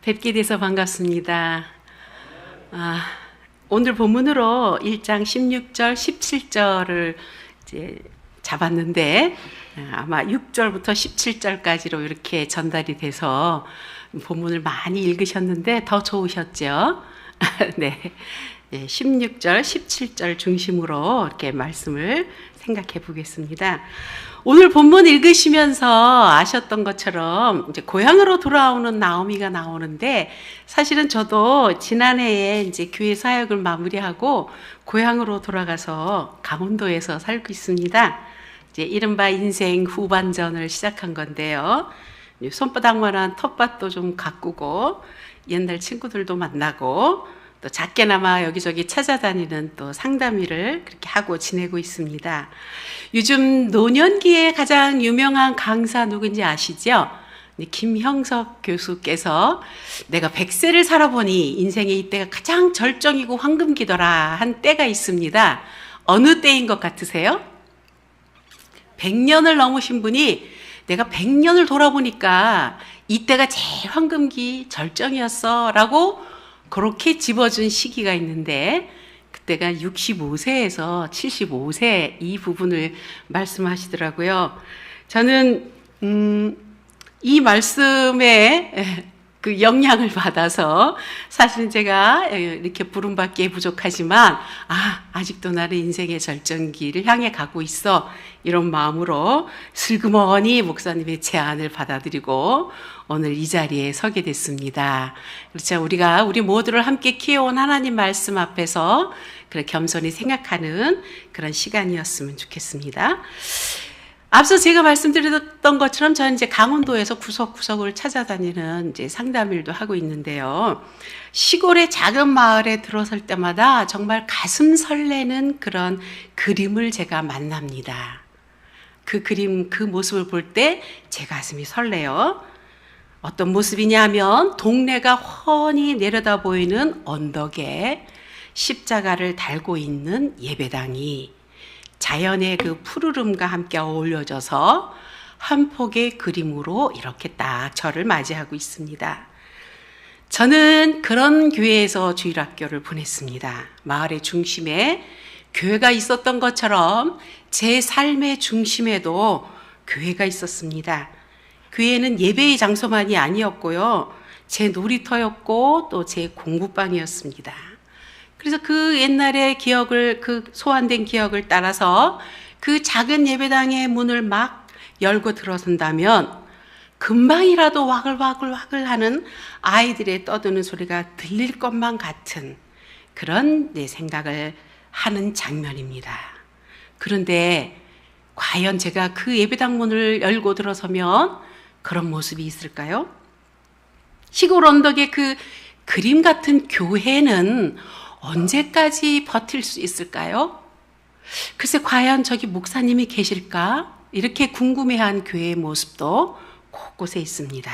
뵙게 돼서 반갑습니다. 오늘 본문으로 1장 16절, 17절을 이제 잡았는데 아마 6절부터 17절까지로 이렇게 전달이 돼서 본문을 많이 읽으셨는데 더 좋으셨죠? 네. 16절, 17절 중심으로 이렇게 말씀을 생각해 보겠습니다. 오늘 본문 읽으시면서 아셨던 것처럼 이제 고향으로 돌아오는 나오미가 나오는데, 사실은 저도 지난해에 이제 교회 사역을 마무리하고 고향으로 돌아가서 강원도에서 살고 있습니다. 이제 이른바 인생 후반전을 시작한 건데요. 손바닥만한 텃밭도 좀 가꾸고 옛날 친구들도 만나고 또 작게나마 여기저기 찾아다니는 또 상담일을 그렇게 하고 지내고 있습니다. 요즘 노년기에 가장 유명한 강사 누군지 아시죠? 김형석 교수께서 내가 100세를 살아보니 인생의 이때가 가장 절정이고 황금기더라 한 때가 있습니다. 어느 때인 것 같으세요? 100년을 넘으신 분이 내가 100년을 돌아보니까 이때가 제일 황금기 절정이었어 라고 그렇게 집어준 시기가 있는데, 그때가 65세에서 75세 이 부분을 말씀하시더라고요. 저는 이 말씀에 그 영향을 받아서 사실은 제가 이렇게 부름받기에 부족하지만 아직도 나는 인생의 절정기를 향해 가고 있어, 이런 마음으로 슬그머니 목사님의 제안을 받아들이고 오늘 이 자리에 서게 됐습니다. 그렇죠. 우리 모두를 함께 키워온 하나님 말씀 앞에서 그렇게 겸손히 생각하는 그런 시간이었으면 좋겠습니다. 앞서 제가 말씀드렸던 것처럼 저는 이제 강원도에서 구석구석을 찾아다니는 이제 상담일도 하고 있는데요. 시골의 작은 마을에 들어설 때마다 정말 가슴 설레는 그런 그림을 제가 만납니다. 그 그림, 그 모습을 볼 때 제 가슴이 설레요. 어떤 모습이냐면 동네가 훤히 내려다 보이는 언덕에 십자가를 달고 있는 예배당이 자연의 그 푸르름과 함께 어울려져서 한 폭의 그림으로 이렇게 딱 저를 맞이하고 있습니다. 저는 그런 교회에서 주일학교를 보냈습니다. 마을의 중심에 교회가 있었던 것처럼 제 삶의 중심에도 교회가 있었습니다. 교회는 예배의 장소만이 아니었고요. 제 놀이터였고 또 제 공부방이었습니다. 그래서 그 옛날의 기억을, 그 소환된 기억을 따라서 그 작은 예배당의 문을 막 열고 들어선다면 금방이라도 와글와글 하는 아이들의 떠드는 소리가 들릴 것만 같은 그런 내 생각을 하는 장면입니다. 그런데 과연 제가 그 예배당 문을 열고 들어서면 그런 모습이 있을까요? 시골 언덕의 그 그림 같은 교회는 언제까지 버틸 수 있을까요? 글쎄, 과연 저기 목사님이 계실까? 이렇게 궁금해한 교회의 모습도 곳곳에 있습니다.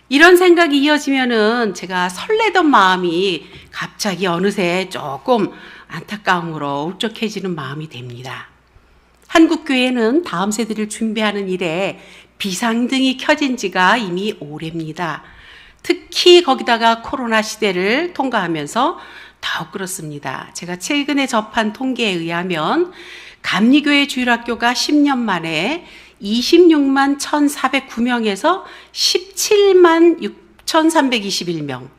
이런 생각이 이어지면은 제가 설레던 마음이 갑자기 어느새 조금 안타까움으로 울적해지는 마음이 됩니다. 한국 교회는 다음 세대를 준비하는 일에 비상등이 켜진 지가 이미 오래입니다. 특히 거기다가 코로나 시대를 통과하면서 더욱 그렇습니다. 제가 최근에 접한 통계에 의하면 감리교회 주일학교가 10년 만에 26만 1,409명에서 17만 6,321명,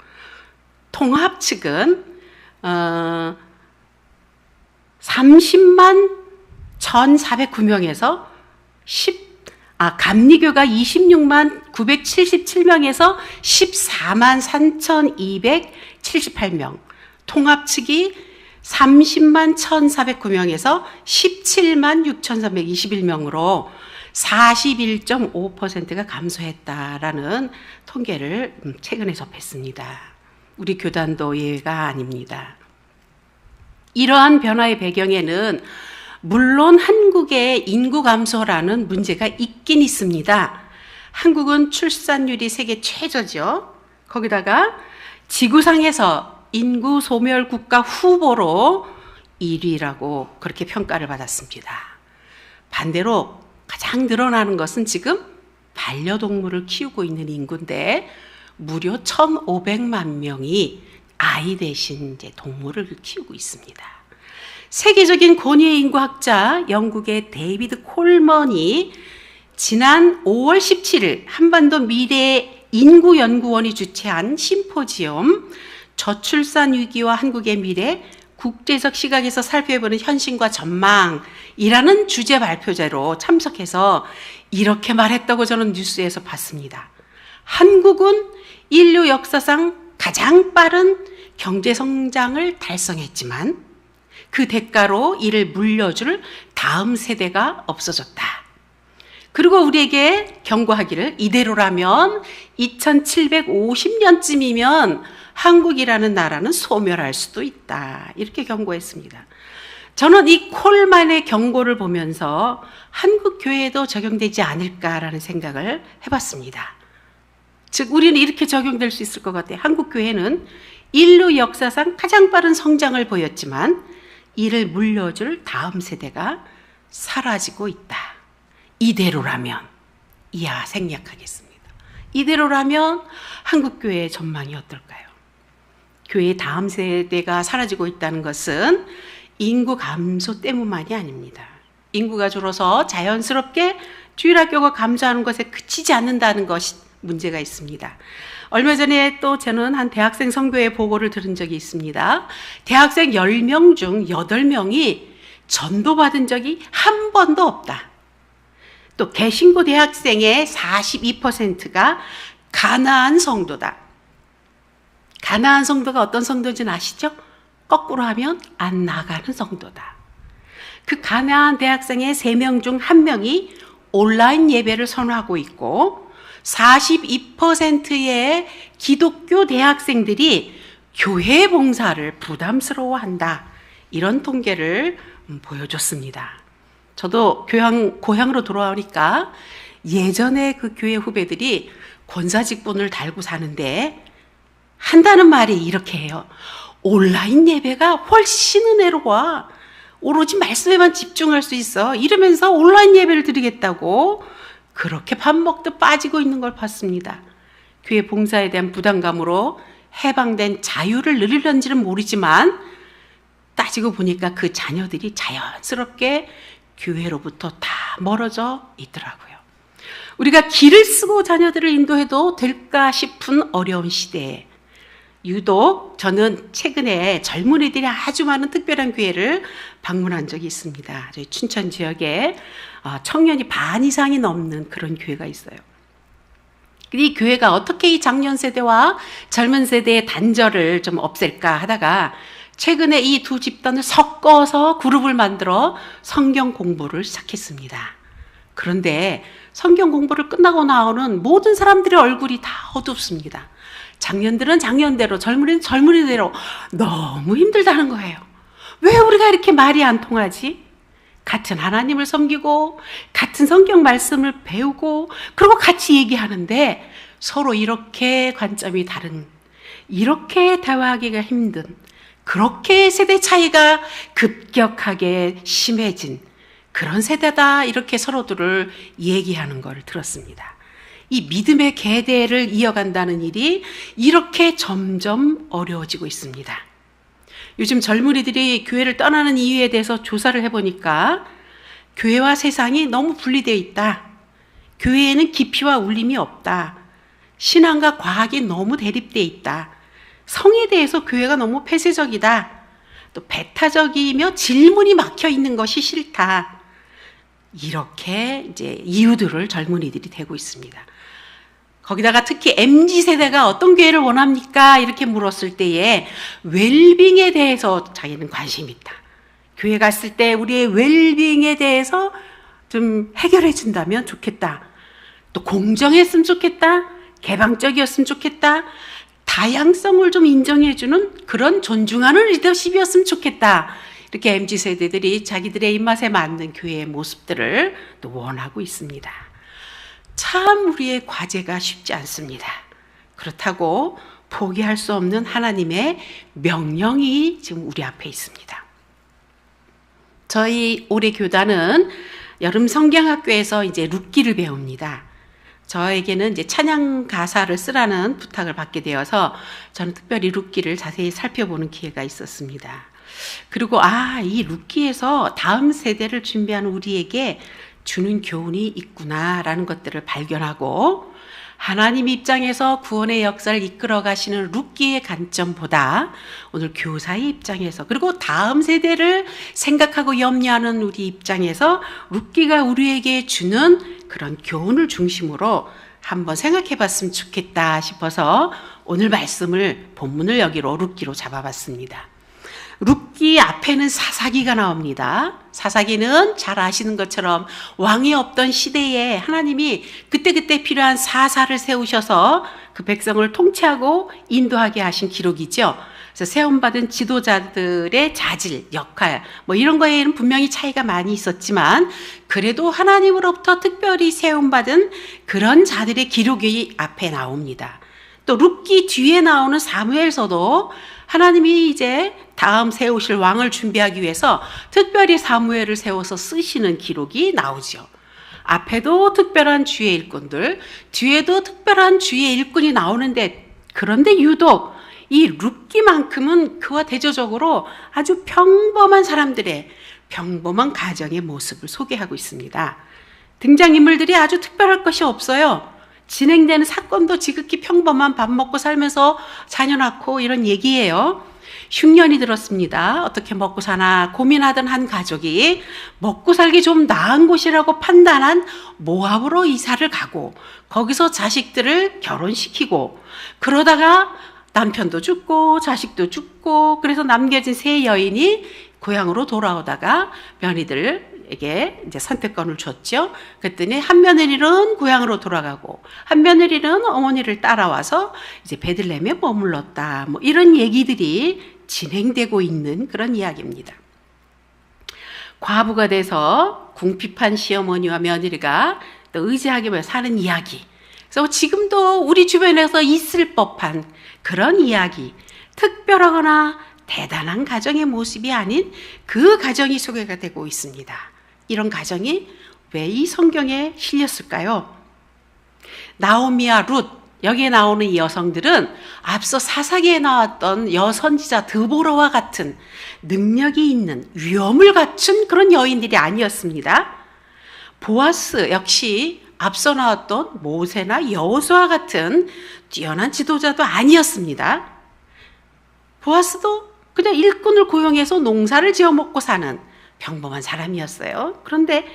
통합 측은 30만 1,409명에서 감리교가 26만 977명에서 14만 3,278명, 통합 측이 30만 1,409명에서 17만 6,321명으로 41.5%가 감소했다라는 통계를 최근에 접했습니다. 우리 교단도 예외가 아닙니다. 이러한 변화의 배경에는 물론 한국의 인구 감소라는 문제가 있긴 있습니다. 한국은 출산율이 세계 최저죠. 거기다가 지구상에서 인구 소멸 국가 후보로 1위라고 그렇게 평가를 받았습니다. 반대로 가장 늘어나는 것은 지금 반려동물을 키우고 있는 인구인데 무려 1,500만 명이 아이 대신 이제 동물을 키우고 있습니다. 세계적인 권위의 인구학자 영국의 데이비드 콜먼이 지난 5월 17일 한반도 미래 인구연구원이 주최한 심포지엄 저출산 위기와 한국의 미래 국제적 시각에서 살펴보는 현실과 전망이라는 주제 발표자로 참석해서 이렇게 말했다고 저는 뉴스에서 봤습니다. 한국은 인류 역사상 가장 빠른 경제 성장을 달성했지만 그 대가로 이를 물려줄 다음 세대가 없어졌다. 그리고 우리에게 경고하기를 이대로라면 2750년쯤이면 한국이라는 나라는 소멸할 수도 있다. 이렇게 경고했습니다. 저는 이 콜만의 경고를 보면서 한국 교회에도 적용되지 않을까라는 생각을 해봤습니다. 즉 우리는 이렇게 적용될 수 있을 것 같아요. 한국 교회는 인류 역사상 가장 빠른 성장을 보였지만 이를 물려줄 다음 세대가 사라지고 있다. 이대로라면 이하 생략하겠습니다. 이대로라면 한국 교회의 전망이 어떨까요? 교회의 다음 세대가 사라지고 있다는 것은 인구 감소 때문만이 아닙니다. 인구가 줄어서 자연스럽게 주일학교가 감소하는 것에 그치지 않는다는 것이 문제가 있습니다. 얼마 전에 또 저는 한 대학생 선교회 보고를 들은 적이 있습니다. 대학생 10명 중 8명이 전도받은 적이 한 번도 없다. 또 개신고 대학생의 42%가 가나안 성도다. 가나안 성도가 어떤 성도인지는 아시죠? 거꾸로 하면 안 나가는 성도다. 그 가나안 대학생의 3명 중 1명이 온라인 예배를 선호하고 있고 42%의 기독교 대학생들이 교회 봉사를 부담스러워한다. 이런 통계를 보여줬습니다. 저도 고향으로 돌아오니까 예전에 그 교회 후배들이 권사직분을 달고 사는데 한다는 말이 이렇게 해요. 온라인 예배가 훨씬 은혜로워. 오로지 말씀에만 집중할 수 있어. 이러면서 온라인 예배를 드리겠다고 그렇게 밥 먹듯 빠지고 있는 걸 봤습니다. 교회 봉사에 대한 부담감으로 해방된 자유를 누리는지는 모르지만 따지고 보니까 그 자녀들이 자연스럽게 교회로부터 다 멀어져 있더라고요. 우리가 길을 쓰고 자녀들을 인도해도 될까 싶은 어려운 시대에 유독 저는 최근에 젊은이들이 아주 많은 특별한 교회를 방문한 적이 있습니다. 저희 춘천 지역에 청년이 반 이상이 넘는 그런 교회가 있어요. 이 교회가 어떻게 이 장년 세대와 젊은 세대의 단절을 좀 없앨까 하다가 최근에 이 두 집단을 섞어서 그룹을 만들어 성경 공부를 시작했습니다. 그런데 성경 공부를 끝나고 나오는 모든 사람들의 얼굴이 다 어둡습니다. 장년들은 장년대로, 젊은이는 젊은이대로 너무 힘들다는 거예요. 왜 우리가 이렇게 말이 안 통하지? 같은 하나님을 섬기고 같은 성경 말씀을 배우고 그리고 같이 얘기하는데 서로 이렇게 관점이 다른, 이렇게 대화하기가 힘든, 그렇게 세대 차이가 급격하게 심해진 그런 세대다, 이렇게 서로들을 얘기하는 걸 들었습니다. 이 믿음의 계대를 이어간다는 일이 이렇게 점점 어려워지고 있습니다. 요즘 젊은이들이 교회를 떠나는 이유에 대해서 조사를 해보니까 교회와 세상이 너무 분리되어 있다. 교회에는 깊이와 울림이 없다. 신앙과 과학이 너무 대립되어 있다. 성에 대해서 교회가 너무 폐쇄적이다. 또 배타적이며 질문이 막혀 있는 것이 싫다. 이렇게 이제 이유들을 젊은이들이 대고 있습니다. 거기다가 특히 MZ세대가 어떤 교회를 원합니까? 이렇게 물었을 때에 웰빙에 대해서 자기는 관심이 있다. 교회 갔을 때 우리의 웰빙에 대해서 좀 해결해 준다면 좋겠다. 또 공정했으면 좋겠다. 개방적이었으면 좋겠다. 다양성을 좀 인정해 주는 그런 존중하는 리더십이었으면 좋겠다. 이렇게 MZ세대들이 자기들의 입맛에 맞는 교회의 모습들을 또 원하고 있습니다. 참 우리의 과제가 쉽지 않습니다. 그렇다고 포기할 수 없는 하나님의 명령이 지금 우리 앞에 있습니다. 저희 올해 교단은 여름 성경학교에서 이제 룻기를 배웁니다. 저에게는 이제 찬양 가사를 쓰라는 부탁을 받게 되어서 저는 특별히 룻기를 자세히 살펴보는 기회가 있었습니다. 그리고 이 룻기에서 다음 세대를 준비하는 우리에게 주는 교훈이 있구나라는 것들을 발견하고, 하나님 입장에서 구원의 역사를 이끌어 가시는 룻기의 관점보다 오늘 교사의 입장에서, 그리고 다음 세대를 생각하고 염려하는 우리 입장에서 룻기가 우리에게 주는 그런 교훈을 중심으로 한번 생각해 봤으면 좋겠다 싶어서 오늘 말씀을 본문을 여기로 룻기로 잡아봤습니다. 룻기 앞에는 사사기가 나옵니다. 사사기는 잘 아시는 것처럼 왕이 없던 시대에 하나님이 그때그때 필요한 사사를 세우셔서 그 백성을 통치하고 인도하게 하신 기록이죠. 그래서 세움받은 지도자들의 자질, 역할 이런 거에는 분명히 차이가 많이 있었지만 그래도 하나님으로부터 특별히 세움받은 그런 자들의 기록이 앞에 나옵니다. 또 룻기 뒤에 나오는 사무엘서도 하나님이 이제 다음 세우실 왕을 준비하기 위해서 특별히 사무엘을 세워서 쓰시는 기록이 나오죠. 앞에도 특별한 주의 일꾼들, 뒤에도 특별한 주의 일꾼이 나오는데, 그런데 유독 이 룻기만큼은 그와 대조적으로 아주 평범한 사람들의 평범한 가정의 모습을 소개하고 있습니다. 등장인물들이 아주 특별할 것이 없어요. 진행되는 사건도 지극히 평범한 밥 먹고 살면서 자녀 낳고 이런 얘기예요. 흉년이 들었습니다. 어떻게 먹고 사나 고민하던 한 가족이 먹고 살기 좀 나은 곳이라고 판단한 모압으로 이사를 가고 거기서 자식들을 결혼시키고, 그러다가 남편도 죽고 자식도 죽고, 그래서 남겨진 세 여인이 고향으로 돌아오다가 며느리들에게 이제 선택권을 줬죠. 그랬더니 한 며느리는 고향으로 돌아가고 한 며느리는 어머니를 따라와서 이제 베들레헴에 머물렀다. 이런 얘기들이 진행되고 있는 그런 이야기입니다. 과부가 돼서 궁핍한 시어머니와 며느리가 또 의지하게 사는 이야기. 그래서 지금도 우리 주변에서 있을 법한 그런 이야기, 특별하거나 대단한 가정의 모습이 아닌 그 가정이 소개가 되고 있습니다. 이런 가정이 왜 이 성경에 실렸을까요? 나오미와 룻, 여기에 나오는 이 여성들은 앞서 사사기에 나왔던 여선지자 드보라와 같은 능력이 있는 위엄을 갖춘 그런 여인들이 아니었습니다. 보아스 역시 앞서 나왔던 모세나 여호수아 같은 뛰어난 지도자도 아니었습니다. 보아스도 그냥 일꾼을 고용해서 농사를 지어 먹고 사는 평범한 사람이었어요. 그런데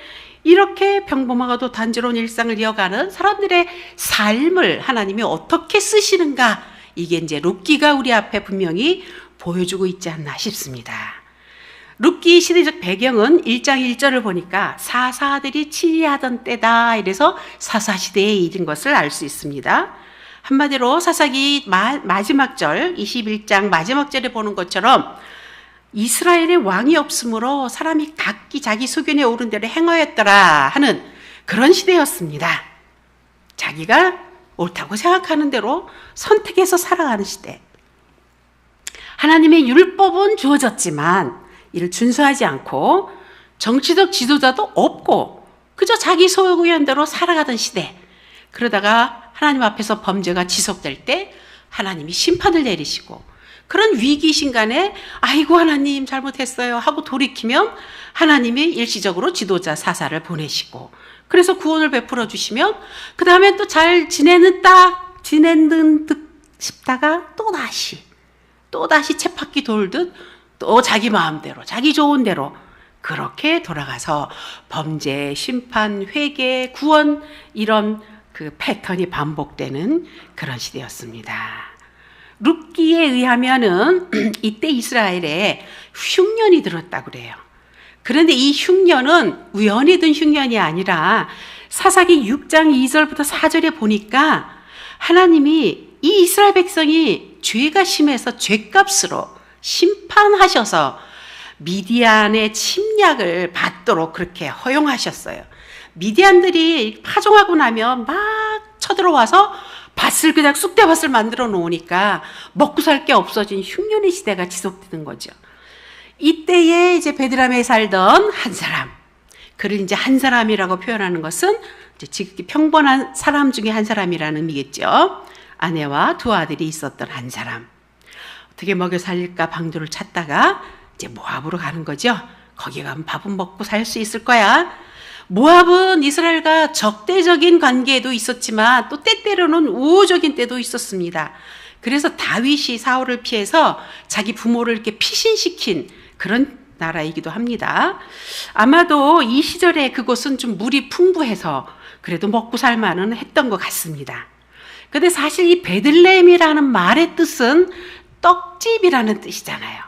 이렇게 평범하고도 단조로운 일상을 이어가는 사람들의 삶을 하나님이 어떻게 쓰시는가, 이게 이제 룻기가 우리 앞에 분명히 보여주고 있지 않나 싶습니다. 룻기 시대적 배경은 1장 1절을 보니까 사사들이 치리하던 때다, 이래서 사사시대에 이른 것을 알 수 있습니다. 한마디로 사사기 마지막 절, 21장 마지막 절에 보는 것처럼 이스라엘에 왕이 없으므로 사람이 각기 자기 소견에 오른 대로 행하였더라 하는 그런 시대였습니다. 자기가 옳다고 생각하는 대로 선택해서 살아가는 시대. 하나님의 율법은 주어졌지만 이를 준수하지 않고 정치적 지도자도 없고 그저 자기 소견대로 살아가던 시대. 그러다가 하나님 앞에서 범죄가 지속될 때 하나님이 심판을 내리시고, 그런 위기 순간에 아이고 하나님 잘못했어요 하고 돌이키면 하나님이 일시적으로 지도자 사사를 보내시고, 그래서 구원을 베풀어 주시면 그 다음에 또 잘 지내는 듯 싶다가 또다시 쳇바퀴 돌듯 또 자기 마음대로 자기 좋은 대로 그렇게 돌아가서 범죄, 심판, 회개, 구원, 이런 그 패턴이 반복되는 그런 시대였습니다. 룻기에 의하면은 이때 이스라엘에 흉년이 들었다고 그래요. 그런데 이 흉년은 우연히 든 흉년이 아니라 사사기 6장 2절부터 4절에 보니까 하나님이 이 이스라엘 백성이 죄가 심해서 죄값으로 심판하셔서 미디안의 침략을 받도록 그렇게 허용하셨어요. 미디안들이 파종하고 나면 막 쳐들어와서 밭을 그냥 쑥대밭을 만들어 놓으니까 먹고 살 게 없어진 흉년의 시대가 지속되는 거죠. 이때에 이제 베들레헴에 살던 한 사람, 그를 이제 한 사람이라고 표현하는 것은 이제 지극히 평범한 사람 중에 한 사람이라는 의미겠죠. 아내와 두 아들이 있었던 한 사람. 어떻게 먹여 살릴까 방도를 찾다가 이제 모압으로 가는 거죠. 거기 가면 밥은 먹고 살 수 있을 거야. 모압은 이스라엘과 적대적인 관계에도 있었지만 또 때때로는 우호적인 때도 있었습니다. 그래서 다윗이 사울을 피해서 자기 부모를 이렇게 피신시킨 그런 나라이기도 합니다. 아마도 이 시절에 그곳은 좀 물이 풍부해서 그래도 먹고 살만은 했던 것 같습니다. 근데 사실 이 베들레헴이라는 말의 뜻은 떡집이라는 뜻이잖아요.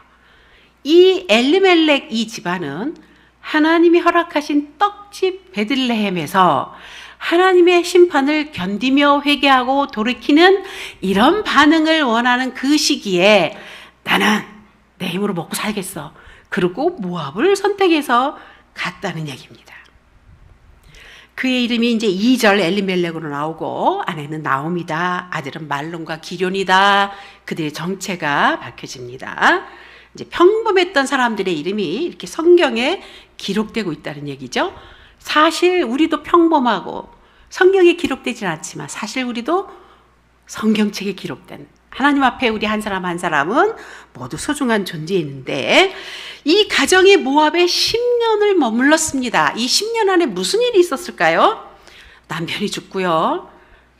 이 엘리멜렉 이 집안은 하나님이 허락하신 떡집 베들레헴에서 하나님의 심판을 견디며 회개하고 돌이키는 이런 반응을 원하는 그 시기에 나는 내 힘으로 먹고 살겠어. 그리고 모압을 선택해서 갔다는 얘기입니다. 그의 이름이 이제 2절 엘리멜렉으로 나오고 아내는 나옴이다. 아들은 말론과 기럐이다. 그들의 정체가 밝혀집니다. 이제 평범했던 사람들의 이름이 이렇게 성경에 기록되고 있다는 얘기죠. 사실 우리도 평범하고 성경에 기록되진 않지만 사실 우리도 성경책에 기록된 하나님 앞에 우리 한 사람 한 사람은 모두 소중한 존재이는데 이 가정이 모압에 10년을 머물렀습니다. 이 10년 안에 무슨 일이 있었을까요? 남편이 죽고요.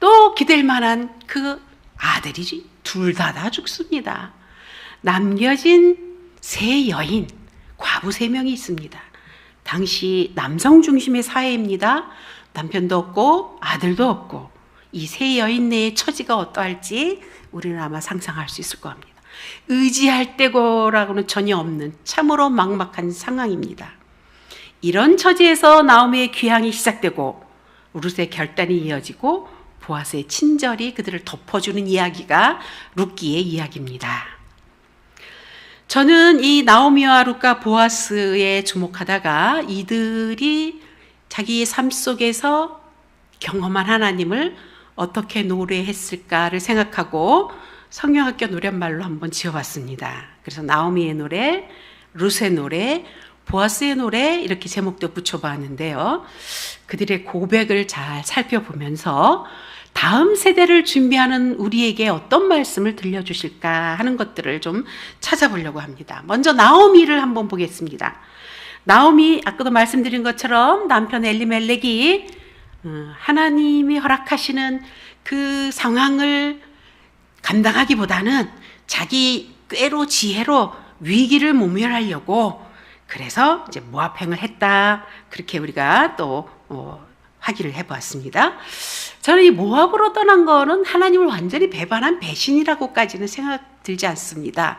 또 기댈 만한 그 아들이 둘 다 죽습니다. 남겨진 세 여인, 과부 3명이 있습니다. 당시 남성 중심의 사회입니다. 남편도 없고 아들도 없고 이 세 여인 내의 처지가 어떠할지 우리는 아마 상상할 수 있을 겁니다. 의지할 때고라고는 전혀 없는 참으로 막막한 상황입니다. 이런 처지에서 나오미의 귀향이 시작되고 룻의 결단이 이어지고 보아스의 친절이 그들을 덮어주는 이야기가 룻기의 이야기입니다. 저는 이 나오미와 룻과 보아스에 주목하다가 이들이 자기의 삶 속에서 경험한 하나님을 어떻게 노래했을까를 생각하고 성경학교 노랫말로 한번 지어봤습니다. 그래서 나오미의 노래, 룻의 노래, 보아스의 노래 이렇게 제목도 붙여봤는데요. 그들의 고백을 잘 살펴보면서 다음 세대를 준비하는 우리에게 어떤 말씀을 들려주실까 하는 것들을 좀 찾아보려고 합니다. 먼저 나오미를 한번 보겠습니다. 나오미, 아까도 말씀드린 것처럼 남편 엘리멜렉이 하나님이 허락하시는 그 상황을 감당하기보다는 자기 꾀로 지혜로 위기를 모면하려고 그래서 이제 모압행을 했다. 그렇게 우리가 또 확인을 해보았습니다. 저는 이 모압으로 떠난 거는 하나님을 완전히 배반한 배신이라고까지는 생각 들지 않습니다.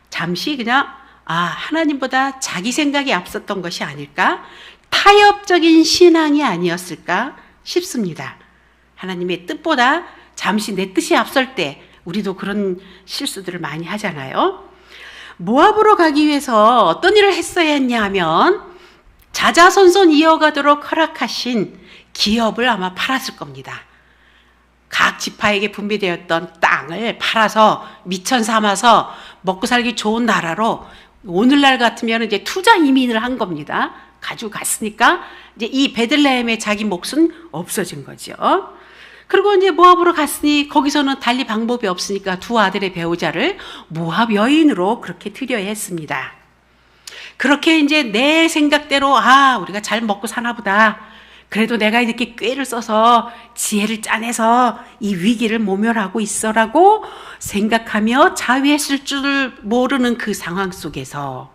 잠시 그냥 하나님보다 자기 생각이 앞섰던 것이 아닐까? 타협적인 신앙이 아니었을까 싶습니다. 하나님의 뜻보다 잠시 내 뜻이 앞설 때 우리도 그런 실수들을 많이 하잖아요. 모압으로 가기 위해서 어떤 일을 했어야 했냐 하면 자자손손 이어가도록 허락하신 기업을 아마 팔았을 겁니다. 각 지파에게 분배되었던 땅을 팔아서 미천 삼아서 먹고 살기 좋은 나라로 오늘날 같으면 이제 투자 이민을 한 겁니다. 가지고 갔으니까 이제 이 베들레헴의 자기 몫은 없어진 거죠. 그리고 이제 모압으로 갔으니 거기서는 달리 방법이 없으니까 두 아들의 배우자를 모압 여인으로 그렇게 들여야 했습니다. 그렇게 이제 내 생각대로 우리가 잘 먹고 사나 보다. 그래도 내가 이렇게 꾀를 써서 지혜를 짜내서 이 위기를 모면하고 있어라고 생각하며 자위했을 줄 모르는 그 상황 속에서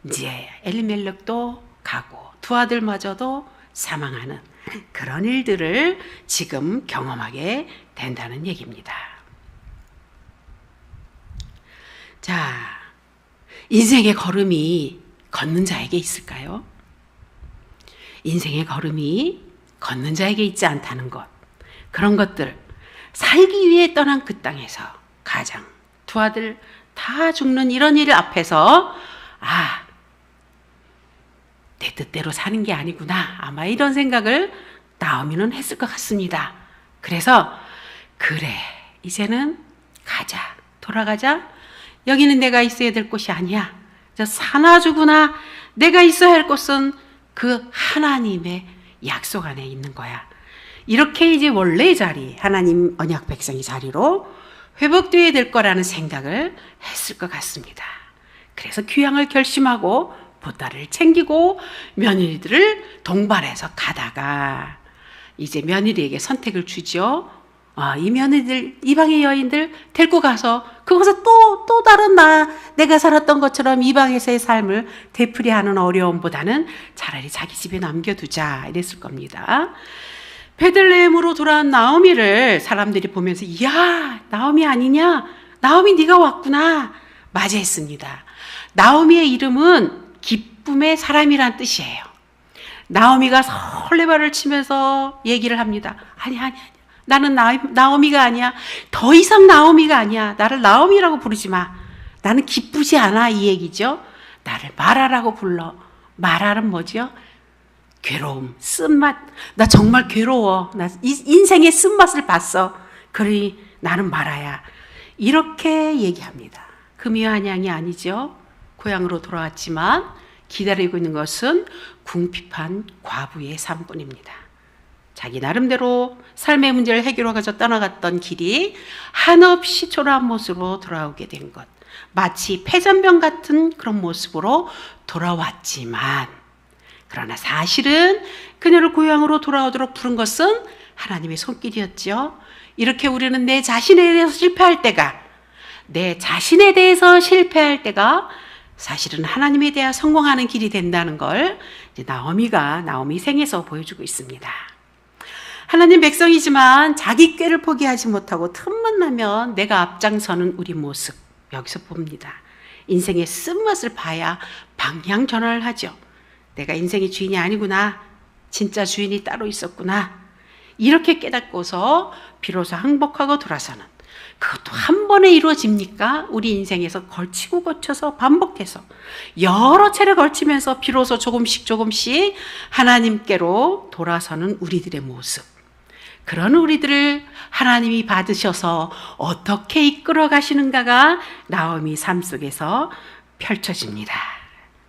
이제 엘리멜렉도 가고 두 아들마저도 사망하는 그런 일들을 지금 경험하게 된다는 얘기입니다. 자, 인생의 걸음이 걷는 자에게 있을까요? 인생의 걸음이 걷는 자에게 있지 않다는 것, 그런 것들, 살기 위해 떠난 그 땅에서 가장 두 아들 다 죽는 이런 일 앞에서 내 뜻대로 사는 게 아니구나. 아마 이런 생각을 나오미는 했을 것 같습니다. 그래서 그래, 이제는 가자, 돌아가자. 여기는 내가 있어야 될 곳이 아니야. 사나 죽으나 내가 있어야 할 곳은 그 하나님의 약속 안에 있는 거야. 이렇게 이제 원래의 자리, 하나님 언약 백성의 자리로 회복되어야 될 거라는 생각을 했을 것 같습니다. 그래서 귀향을 결심하고 보따리를 챙기고 며느리들을 동반해서 가다가 이제 며느리에게 선택을 주죠. 이 며느리들, 이방의 여인들 데리고 가서 그곳에 또 다른 내가 살았던 것처럼 이방에서의 삶을 되풀이하는 어려움보다는 차라리 자기 집에 남겨두자 이랬을 겁니다. 베들레헴으로 돌아온 나오미를 사람들이 보면서 이야, 나오미 아니냐? 나오미 네가 왔구나 맞이했습니다. 나오미의 이름은 기쁨의 사람이란 뜻이에요. 나오미가 설레발을 치면서 얘기를 합니다. 아니 나는 나오미가 아니야. 더 이상 나오미가 아니야. 나를 나오미라고 부르지 마. 나는 기쁘지 않아 이 얘기죠. 나를 마라라고 불러. 마라는 뭐죠? 괴로움, 쓴맛. 나 정말 괴로워. 나 인생의 쓴맛을 봤어. 그러니 나는 마라야. 이렇게 얘기합니다. 금이와 한양이 아니죠. 고향으로 돌아왔지만 기다리고 있는 것은 궁핍한 과부의 삶뿐입니다. 자기 나름대로 삶의 문제를 해결하고자 떠나갔던 길이 한없이 초라한 모습으로 돌아오게 된 것. 마치 패전병 같은 그런 모습으로 돌아왔지만 그러나 사실은 그녀를 고향으로 돌아오도록 부른 것은 하나님의 손길이었죠. 이렇게 우리는 내 자신에 대해서 실패할 때가 사실은 하나님에 대해 성공하는 길이 된다는 걸 이제 나오미 생에서 보여주고 있습니다. 하나님 백성이지만 자기 꾀를 포기하지 못하고 틈만 나면 내가 앞장서는 우리 모습 여기서 봅니다. 인생의 쓴맛을 봐야 방향 전환을 하죠. 내가 인생의 주인이 아니구나. 진짜 주인이 따로 있었구나. 이렇게 깨닫고서 비로소 항복하고 돌아서는 그것도 한 번에 이루어집니까? 우리 인생에서 걸치고 거쳐서 반복해서 여러 차례 걸치면서 비로소 조금씩 하나님께로 돌아서는 우리들의 모습. 그런 우리들을 하나님이 받으셔서 어떻게 이끌어 가시는가가 나오미 삶 속에서 펼쳐집니다.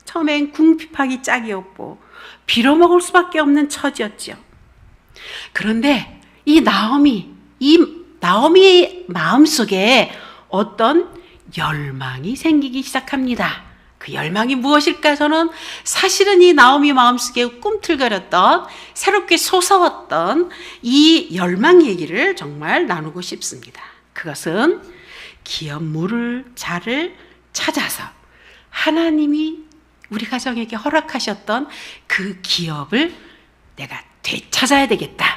처음엔 궁핍하기 짝이 없고 빌어먹을 수밖에 없는 처지였죠. 그런데 이 나오미의 마음속에 어떤 열망이 생기기 시작합니다. 그 열망이 무엇일까? 저는 사실은 이 나오미 마음속에 꿈틀거렸던 새롭게 솟아왔던 이 열망 얘기를 정말 나누고 싶습니다. 그것은 기업 물을 자를 찾아서 하나님이 우리 가정에게 허락하셨던 그 기업을 내가 되찾아야 되겠다.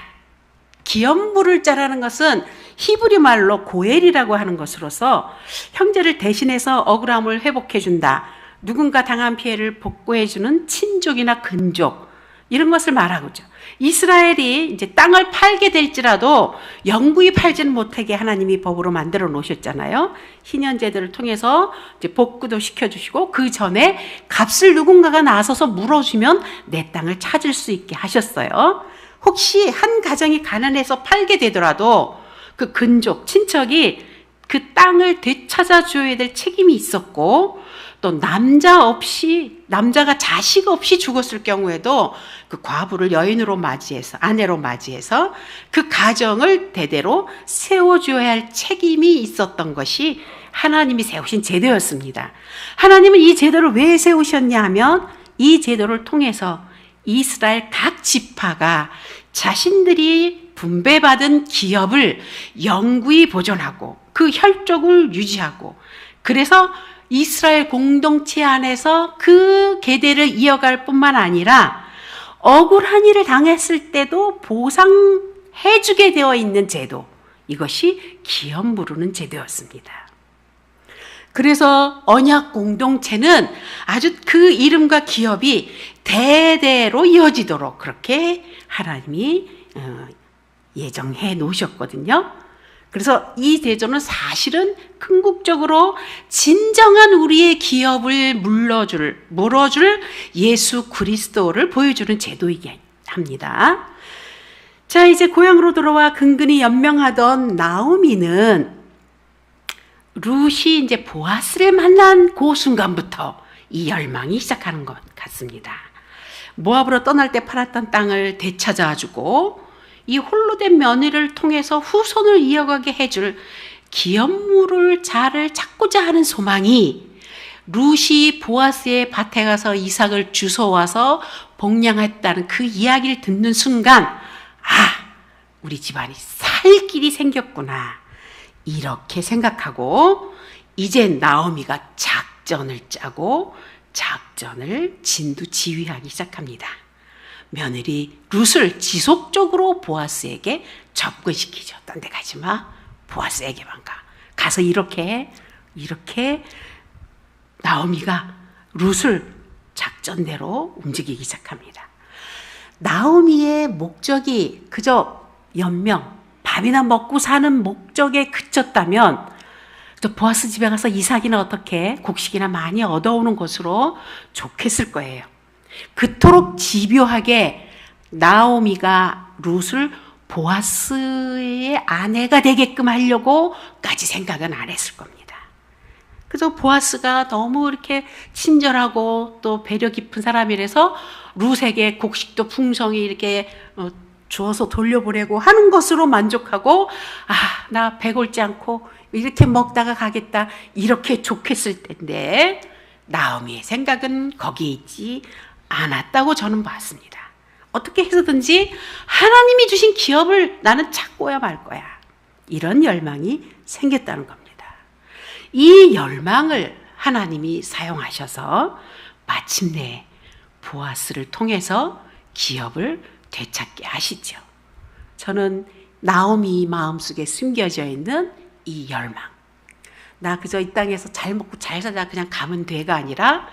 기업 물을 자라는 것은 히브리 말로 고엘이라고 하는 것으로서 형제를 대신해서 억울함을 회복해준다. 누군가 당한 피해를 복구해주는 친족이나 근족 이런 것을 말하고죠. 이스라엘이 이제 땅을 팔게 될지라도 영구히 팔지는 못하게 하나님이 법으로 만들어 놓으셨잖아요. 희년제들을 통해서 이제 복구도 시켜주시고 그 전에 값을 누군가가 나서서 물어주면 내 땅을 찾을 수 있게 하셨어요. 혹시 한 가정이 가난해서 팔게 되더라도 그 근족, 친척이 그 땅을 되찾아줘야 될 책임이 있었고 또 남자가 자식 없이 죽었을 경우에도 그 과부를 여인으로 맞이해서 아내로 맞이해서 그 가정을 대대로 세워줘야 할 책임이 있었던 것이 하나님이 세우신 제도였습니다. 하나님은 이 제도를 왜 세우셨냐 하면 이 제도를 통해서 이스라엘 각 지파가 자신들이 분배받은 기업을 영구히 보존하고 그 혈족을 유지하고 그래서 이스라엘 공동체 안에서 그 계대를 이어갈 뿐만 아니라 억울한 일을 당했을 때도 보상해주게 되어 있는 제도, 이것이 기업 무르는 제도였습니다. 그래서 언약 공동체는 아주 그 이름과 기업이 대대로 이어지도록 그렇게 하나님이 예정해 놓으셨거든요. 그래서 이 제도는 사실은 궁극적으로 진정한 우리의 기업을 물어줄 예수 그리스도를 보여주는 제도이긴 합니다. 자, 이제 고향으로 돌아와 근근히 연명하던 나오미는 룻이 이제 보아스를 만난 그 순간부터 이 열망이 시작하는 것 같습니다. 모압으로 떠날 때 팔았던 땅을 되찾아 주고 이 홀로 된 며느리를 통해서 후손을 이어가게 해줄 기업물을 자를 찾고자 하는 소망이 룻이 보아스의 밭에 가서 이삭을 주워와서 복양했다는 그 이야기를 듣는 순간 우리 집안이 살 길이 생겼구나 이렇게 생각하고 이제 나오미가 작전을 짜고 작전을 진두지휘하기 시작합니다. 며느리 룻을 지속적으로 보아스에게 접근시키죠. 딴 데 가지 마. 보아스에게만 가. 가서 이렇게 나오미가 룻을 작전대로 움직이기 시작합니다. 나오미의 목적이 그저 연명, 밥이나 먹고 사는 목적에 그쳤다면 또 보아스 집에 가서 이삭이나 어떻게 곡식이나 많이 얻어오는 것으로 좋겠을 거예요. 그토록 집요하게 나오미가 룻을 보아스의 아내가 되게끔 하려고까지 생각은 안 했을 겁니다. 그래서 보아스가 너무 이렇게 친절하고 또 배려 깊은 사람이라서 룻에게 곡식도 풍성히 이렇게 주어서 돌려보내고 하는 것으로 만족하고 나 배골지 않고 이렇게 먹다가 가겠다 이렇게 좋겠을 텐데 나오미의 생각은 거기에 있지 않았다고 저는 봤습니다. 어떻게 해서든지 하나님이 주신 기업을 나는 찾고야 말 거야. 이런 열망이 생겼다는 겁니다. 이 열망을 하나님이 사용하셔서 마침내 보아스를 통해서 기업을 되찾게 하시죠. 저는 나오미 마음속에 숨겨져 있는 이 열망. 나 그저 이 땅에서 잘 먹고 잘 살다 그냥 가면 돼가 아니라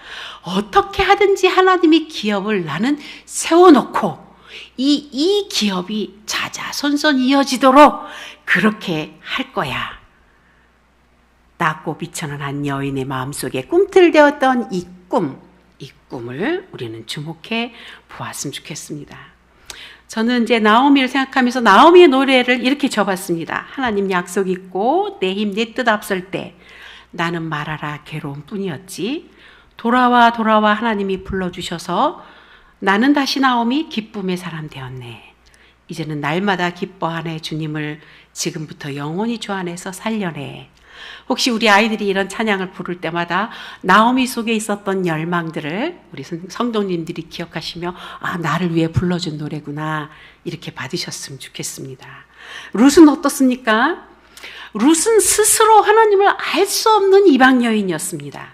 어떻게 하든지 하나님이 기업을 나는 세워놓고 이 기업이 자자손손 이어지도록 그렇게 할 거야. 낮고 비천한 한 여인의 마음속에 꿈틀대었던 이 꿈을 우리는 주목해 보았으면 좋겠습니다. 저는 이제 나오미를 생각하면서 나오미의 노래를 이렇게 접었습니다. 하나님 약속 있고 내 힘 내 뜻 앞설 때 나는 말하라 괴로운 뿐이었지. 돌아와 하나님이 불러주셔서 나는 다시 나오미 기쁨의 사람 되었네. 이제는 날마다 기뻐하네 주님을 지금부터 영원히 주 안에서 살려내. 혹시 우리 아이들이 이런 찬양을 부를 때마다 나오미 속에 있었던 열망들을 우리 성도님들이 기억하시며 나를 위해 불러준 노래구나 이렇게 받으셨으면 좋겠습니다. 룻은 어떻습니까? 룻은 스스로 하나님을 알 수 없는 이방 여인이었습니다.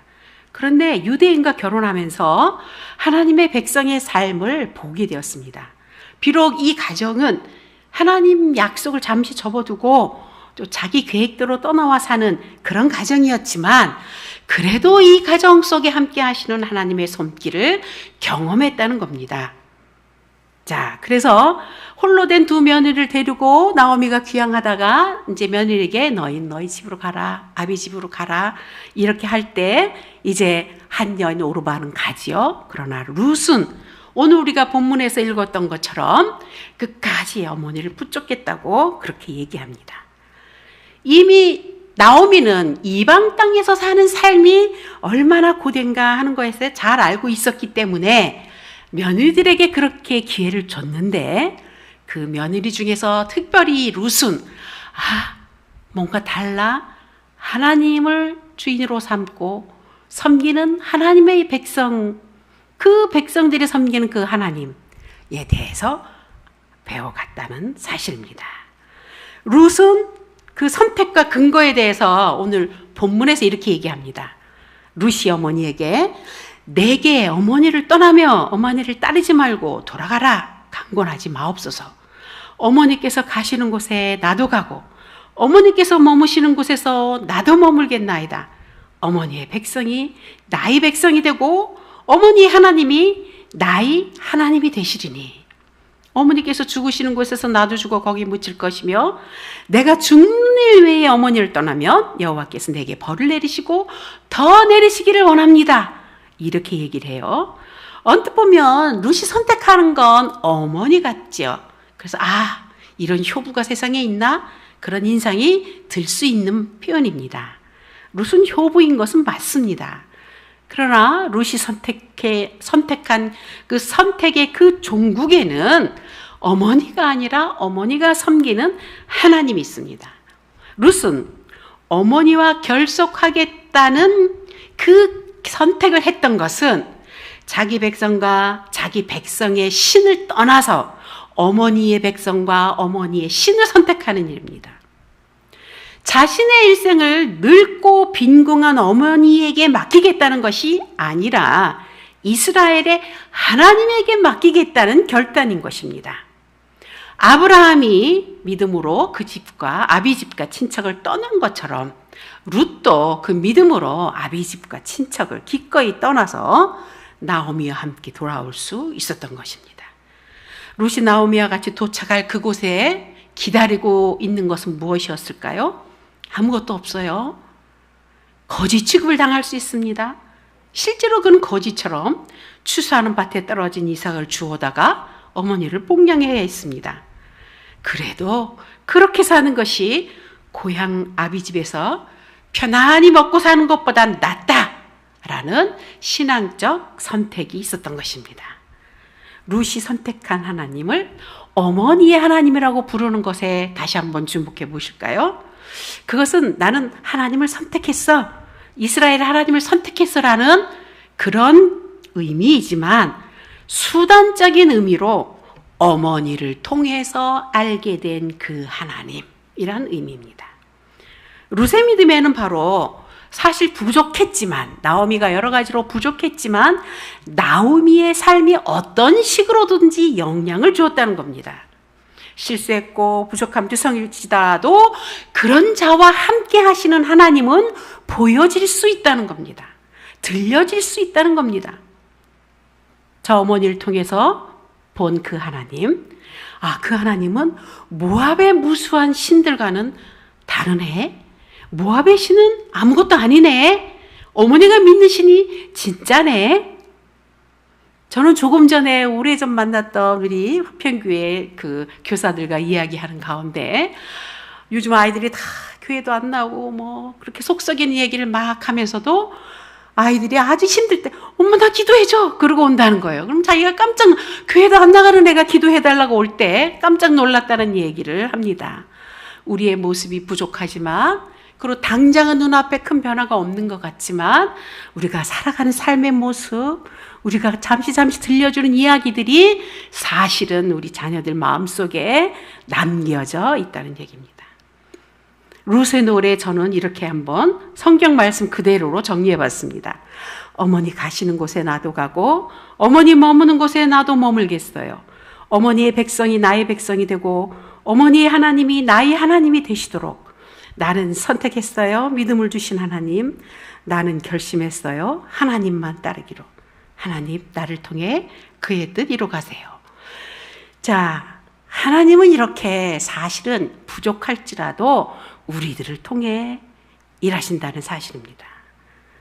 그런데 유대인과 결혼하면서 하나님의 백성의 삶을 보게 되었습니다. 비록 이 가정은 하나님 약속을 잠시 접어두고 또 자기 계획대로 떠나와 사는 그런 가정이었지만 그래도 이 가정 속에 함께 하시는 하나님의 손길을 경험했다는 겁니다. 자, 그래서 홀로 된 두 며느리를 데리고 나오미가 귀향하다가 이제 며느리에게 너희 집으로 가라, 아비 집으로 가라 이렇게 할 때 이제 한 여인 오르바는 가지요. 그러나 룻은 오늘 우리가 본문에서 읽었던 것처럼 끝까지 어머니를 붙잡겠다고 그렇게 얘기합니다. 이미 나오미는 이방 땅에서 사는 삶이 얼마나 고된가 하는 것에 잘 알고 있었기 때문에 며느리들에게 그렇게 기회를 줬는데 그 며느리 중에서 특별히 룻은 뭔가 달라 하나님을 주인으로 삼고 섬기는 하나님의 백성, 그 백성들이 섬기는 그 하나님에 대해서 배워갔다는 사실입니다. 룻은 그 선택과 근거에 대해서 오늘 본문에서 이렇게 얘기합니다. 룻이 어머니에게 내게 어머니를 떠나며 어머니를 따르지 말고 돌아가라 강권하지 마옵소서. 어머니께서 가시는 곳에 나도 가고 어머니께서 머무시는 곳에서 나도 머물겠나이다. 어머니의 백성이 나의 백성이 되고 어머니의 하나님이 나의 하나님이 되시리니 어머니께서 죽으시는 곳에서 나도 죽어 거기 묻힐 것이며 내가 죽는 일 외에 어머니를 떠나면 여호와께서 내게 벌을 내리시고 더 내리시기를 원합니다. 이렇게 얘기를 해요. 언뜻 보면 룻이 선택하는 건 어머니 같죠. 그래서 이런 효부가 세상에 있나? 그런 인상이 들 수 있는 표현입니다. 룻은 효부인 것은 맞습니다. 그러나 룻이 선택한 그 선택의 그 종국에는 어머니가 아니라 어머니가 섬기는 하나님이 있습니다. 룻은 어머니와 결속하겠다는 그 선택을 했던 것은 자기 백성과 자기 백성의 신을 떠나서 어머니의 백성과 어머니의 신을 선택하는 일입니다. 자신의 일생을 늙고 빈궁한 어머니에게 맡기겠다는 것이 아니라 이스라엘의 하나님에게 맡기겠다는 결단인 것입니다. 아브라함이 믿음으로 그 집과 아비집과 친척을 떠난 것처럼 룻도 그 믿음으로 아비집과 친척을 기꺼이 떠나서 나오미와 함께 돌아올 수 있었던 것입니다. 룻이 나오미와 같이 도착할 그곳에 기다리고 있는 것은 무엇이었을까요? 아무것도 없어요. 거지 취급을 당할 수 있습니다. 실제로 그는 거지처럼 추수하는 밭에 떨어진 이삭을 주워다가 어머니를 뽕냥해야 했습니다. 그래도 그렇게 사는 것이 고향 아비집에서 편안히 먹고 사는 것보단 낫다라는 신앙적 선택이 있었던 것입니다. 룻이 선택한 하나님을 어머니의 하나님이라고 부르는 것에 다시 한번 주목해 보실까요? 그것은 나는 하나님을 선택했어, 이스라엘 하나님을 선택했어라는 그런 의미이지만 수단적인 의미로 어머니를 통해서 알게 된 그 하나님이란 의미입니다. 룻의 믿음에는 바로 사실 부족했지만, 나오미가 여러 가지로 부족했지만 나오미의 삶이 어떤 식으로든지 영향을 주었다는 겁니다. 실수했고 부족함 투성일지라도 그런 자와 함께 하시는 하나님은 보여질 수 있다는 겁니다. 들려질 수 있다는 겁니다. 저 어머니를 통해서 본 그 하나님, 그 하나님은 모압의 무수한 신들과는 다르네. 모압의 신은 아무것도 아니네. 어머니가 믿는 신이 진짜네. 저는 조금 전에 오래전 만났던 우리 화평교회 그 교사들과 이야기하는 가운데 요즘 아이들이 다 교회도 안 나오고 뭐 그렇게 속썩이는 얘기를 막 하면서도 아이들이 아주 힘들 때 엄마 나 기도해줘 그러고 온다는 거예요. 그럼 자기가 교회도 안 나가는 애가 기도해달라고 올 때 깜짝 놀랐다는 얘기를 합니다. 우리의 모습이 부족하지만, 그리고 당장은 눈앞에 큰 변화가 없는 것 같지만 우리가 살아가는 삶의 모습, 우리가 잠시 들려주는 이야기들이 사실은 우리 자녀들 마음속에 남겨져 있다는 얘기입니다. 룻의 노래 저는 이렇게 한번 성경 말씀 그대로로 정리해봤습니다. 어머니 가시는 곳에 나도 가고 어머니 머무는 곳에 나도 머물겠어요. 어머니의 백성이 나의 백성이 되고 어머니의 하나님이 나의 하나님이 되시도록 나는 선택했어요. 믿음을 주신 하나님. 나는 결심했어요. 하나님만 따르기로. 하나님 나를 통해 그의 뜻 이루가세요. 자, 하나님은 이렇게 사실은 부족할지라도 우리들을 통해 일하신다는 사실입니다.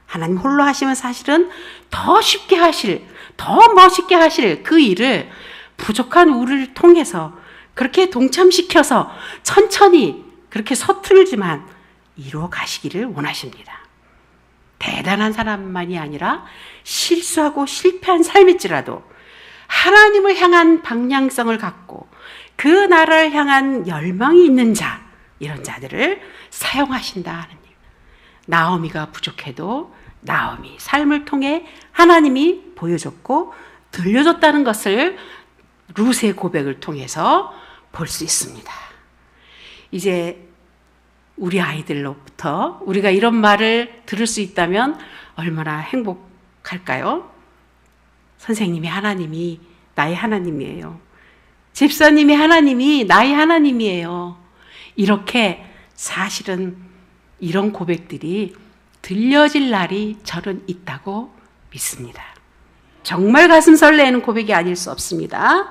하나님 홀로 하시면 사실은 더 쉽게 하실, 더 멋있게 하실 그 일을 부족한 우리를 통해서 그렇게 동참시켜서 천천히 그렇게 서툴지만 이루어 가시기를 원하십니다. 대단한 사람만이 아니라 실수하고 실패한 삶일지라도 하나님을 향한 방향성을 갖고 그 나라를 향한 열망이 있는 자, 이런 자들을 사용하신다 하느님. 나오미가 부족해도 나오미 삶을 통해 하나님이 보여줬고 들려줬다는 것을 룻의 고백을 통해서 볼 수 있습니다. 이제 우리 아이들로부터 우리가 이런 말을 들을 수 있다면 얼마나 행복할까요? 선생님이 하나님이 나의 하나님이에요. 집사님이 하나님이 나의 하나님이에요. 이렇게 사실은 이런 고백들이 들려질 날이 저는 있다고 믿습니다. 정말 가슴 설레는 고백이 아닐 수 없습니다.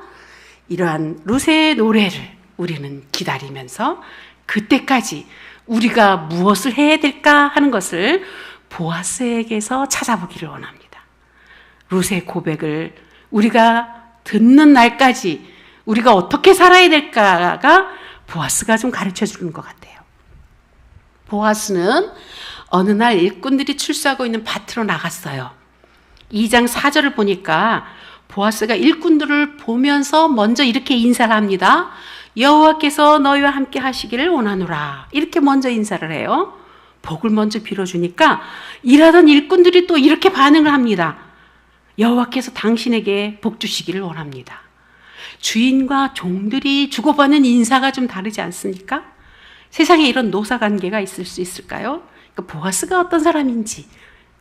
이러한 룻의 노래를 우리는 기다리면서 그때까지 우리가 무엇을 해야 될까 하는 것을 보아스에게서 찾아보기를 원합니다. 룻의 고백을 우리가 듣는 날까지 우리가 어떻게 살아야 될까가 보아스가 좀 가르쳐 주는 것 같아요. 보아스는 어느 날 일꾼들이 출수하고 있는 밭으로 나갔어요. 2장 4절을 보니까 보아스가 일꾼들을 보면서 먼저 이렇게 인사를 합니다. 여호와께서 너희와 함께 하시기를 원하노라. 이렇게 먼저 인사를 해요. 복을 먼저 빌어주니까 일하던 일꾼들이 또 이렇게 반응을 합니다. 여호와께서 당신에게 복 주시기를 원합니다. 주인과 종들이 주고받는 인사가 좀 다르지 않습니까? 세상에 이런 노사관계가 있을 수 있을까요? 그러니까 보아스가 어떤 사람인지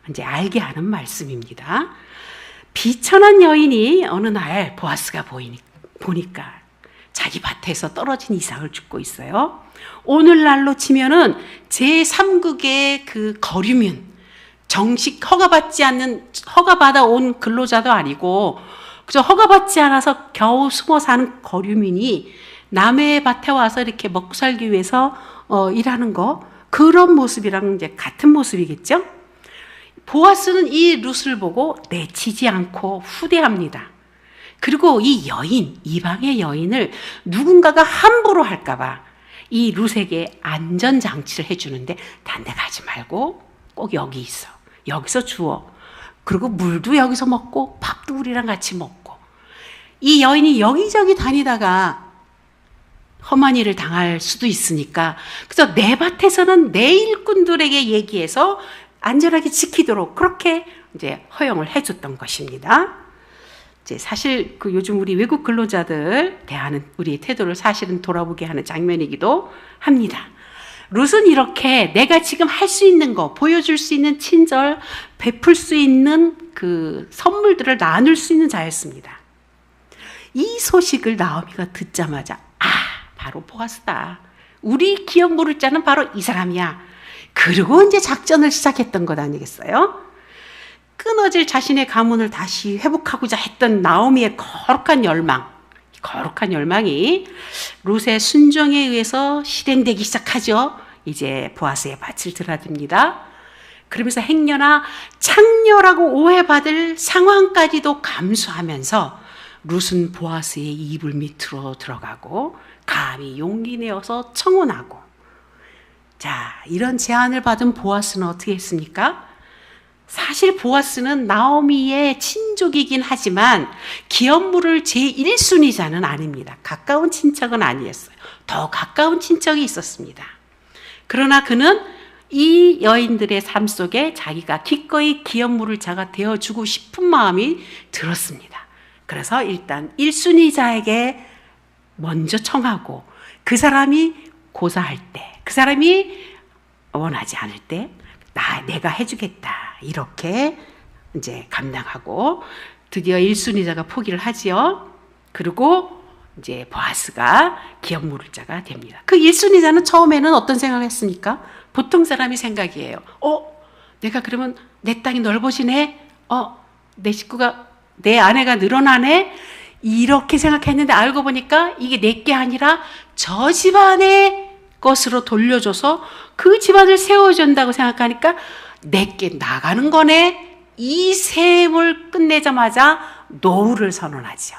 이제 알게 하는 말씀입니다. 비천한 여인이 어느 날 보아스가 보니까 자기 밭에서 떨어진 이삭을 줍고 있어요. 오늘날로 치면은 제3국의 그 거류민, 정식 허가받아 온 근로자도 아니고 그저 허가받지 않아서 겨우 숨어 사는 거류민이 남의 밭에 와서 이렇게 먹고 살기 위해서 일하는 거, 그런 모습이랑 이제 같은 모습이겠죠? 보아스는 이 룻을 보고 내치지 않고 후대합니다. 그리고 이 여인, 이방의 여인을 누군가가 함부로 할까봐 이 룻에게 안전장치를 해주는데, 딴 데 가지 말고 꼭 여기 있어. 여기서 주워. 그리고 물도 여기서 먹고 밥도 우리랑 같이 먹고. 이 여인이 여기저기 다니다가 험한 일을 당할 수도 있으니까 그래서 내 밭에서는 내 일꾼들에게 얘기해서 안전하게 지키도록 그렇게 이제 허용을 해줬던 것입니다. 이제 사실 그 요즘 우리 외국 근로자들 대하는 우리의 태도를 사실은 돌아보게 하는 장면이기도 합니다. 룻은 이렇게 내가 지금 할 수 있는 거, 보여줄 수 있는 친절, 베풀 수 있는 그 선물들을 나눌 수 있는 자였습니다. 이 소식을 나오미가 듣자마자 바로 보아스다. 우리 기업 물을 자는 바로 이 사람이야. 그리고 이제 작전을 시작했던 것 아니겠어요? 끊어질 자신의 가문을 다시 회복하고자 했던 나오미의 거룩한 열망이 룻의 순종에 의해서 실행되기 시작하죠. 이제 보아스의 밭을 드나듭니다. 그러면서 행여나 창녀라고 오해받을 상황까지도 감수하면서 룻은 보아스의 이불 밑으로 들어가고 감히 용기 내어서 청혼하고. 자, 이런 제안을 받은 보아스는 어떻게 했습니까? 사실 보아스는 나오미의 친족이긴 하지만 기업 물을 제1순위자는 아닙니다. 가까운 친척은 아니었어요. 더 가까운 친척이 있었습니다. 그러나 그는 이 여인들의 삶 속에 자기가 기꺼이 기업 물을 자가 되어주고 싶은 마음이 들었습니다. 그래서 일단 1순위자에게 먼저 청하고, 그 사람이 고사할 때, 그 사람이 원하지 않을 때 내가 해주겠다, 이렇게 이제 감당하고 드디어 1순위자가 포기를 하지요. 그리고 이제 보아스가 기업 물을 자가 됩니다. 그 1순위자는 처음에는 어떤 생각을 했습니까? 보통 사람이 생각이에요. 내가 그러면 내 땅이 넓어지네? 내 아내가 늘어나네? 이렇게 생각했는데 알고 보니까 이게 내게 아니라 저 집안의 것으로 돌려줘서 그 집안을 세워준다고 생각하니까 내게 나가는 거네? 이 셈을 끝내자마자 노후를 선언하죠.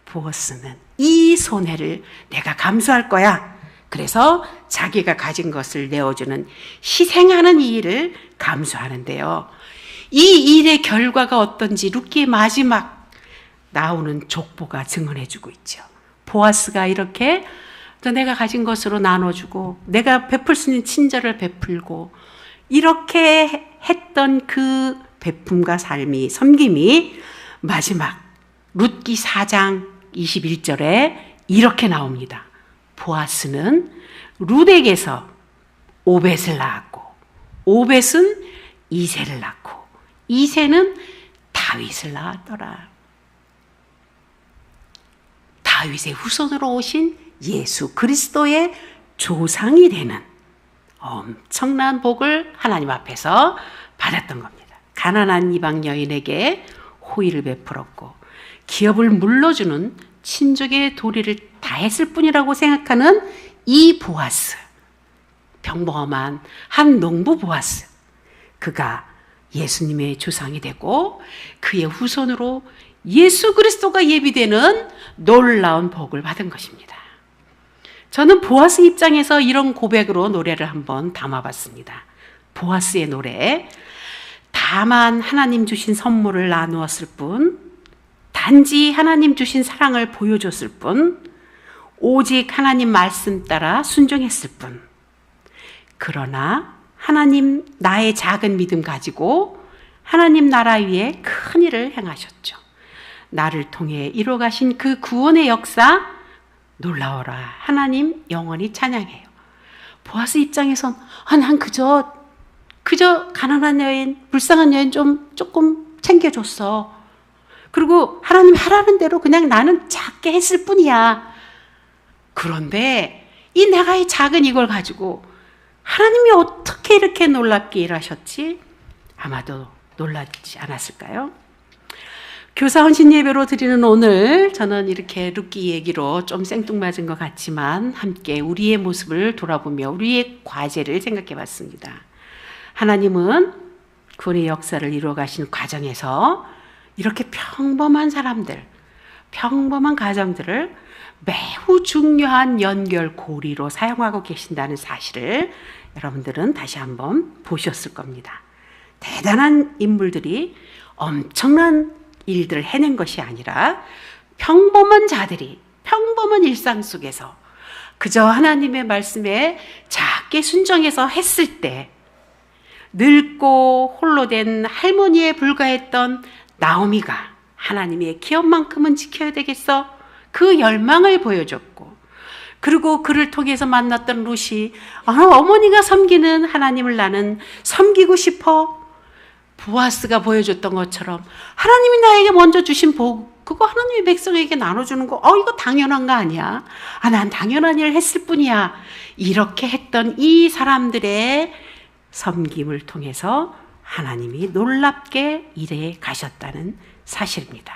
보아스는 이 손해를 내가 감수할 거야. 그래서 자기가 가진 것을 내어주는, 희생하는 이 일을 감수하는데요. 이 일의 결과가 어떤지 룻기의 마지막 나오는 족보가 증언해주고 있죠. 보아스가 이렇게 내가 가진 것으로 나눠주고 내가 베풀 수 있는 친절을 베풀고 이렇게 했던 그 베품과 삶이, 섬김이 마지막 룻기 4장 21절에 이렇게 나옵니다. 보아스는 룻에게서 오벳을 낳았고, 오벳은 이새를 낳고, 이새는 다윗을 낳았더라. 다윗의 후손으로 오신 예수 그리스도의 조상이 되는 엄청난 복을 하나님 앞에서 받았던 겁니다. 가난한 이방 여인에게 호의를 베풀었고 기업을 물러주는 친족의 도리를 다했을 뿐이라고 생각하는 이 보아스, 평범한 한 농부 보아스, 그가 예수님의 조상이 되고 그의 후손으로 예수 그리스도가 예비되는 놀라운 복을 받은 것입니다. 저는 보아스 입장에서 이런 고백으로 노래를 한번 담아봤습니다. 보아스의 노래. 다만 하나님 주신 선물을 나누었을 뿐, 단지 하나님 주신 사랑을 보여줬을 뿐, 오직 하나님 말씀 따라 순종했을 뿐. 그러나 하나님 나의 작은 믿음 가지고 하나님 나라 위에 큰 일을 행하셨죠. 나를 통해 이루어가신 그 구원의 역사 놀라워라. 하나님 영원히 찬양해요. 보아스 입장에선 난 그저 가난한 여인, 불쌍한 여인 조금 챙겨줬어. 그리고 하나님 하라는 대로 그냥 나는 작게 했을 뿐이야. 그런데 내가 이 작은 이걸 가지고 하나님이 어떻게 이렇게 놀랍게 일하셨지? 아마도 놀랐지 않았을까요? 교사 헌신 예배로 드리는 오늘, 저는 이렇게 룻기 얘기로 좀 생뚱맞은 것 같지만 함께 우리의 모습을 돌아보며 우리의 과제를 생각해 봤습니다. 하나님은 구원의 역사를 이루어 가신 과정에서 이렇게 평범한 사람들, 평범한 가정들을 매우 중요한 연결고리로 사용하고 계신다는 사실을 여러분들은 다시 한번 보셨을 겁니다. 대단한 인물들이 엄청난 일들을 해낸 것이 아니라 평범한 자들이 평범한 일상 속에서 그저 하나님의 말씀에 작게 순종해서 했을 때 늙고 홀로 된 할머니에 불과했던 나오미가 하나님의 기업만큼은 지켜야 되겠어? 그 열망을 보여줬고, 그리고 그를 통해서 만났던 룻이 어머니가 섬기는 하나님을 나는 섬기고 싶어. 보아스가 보여줬던 것처럼 하나님이 나에게 먼저 주신 복, 그거 하나님의 백성에게 나눠주는 거, 이거 당연한 거 아니야? 난 당연한 일을 했을 뿐이야. 이렇게 했던 이 사람들의 섬김을 통해서 하나님이 놀랍게 일해 가셨다는 사실입니다.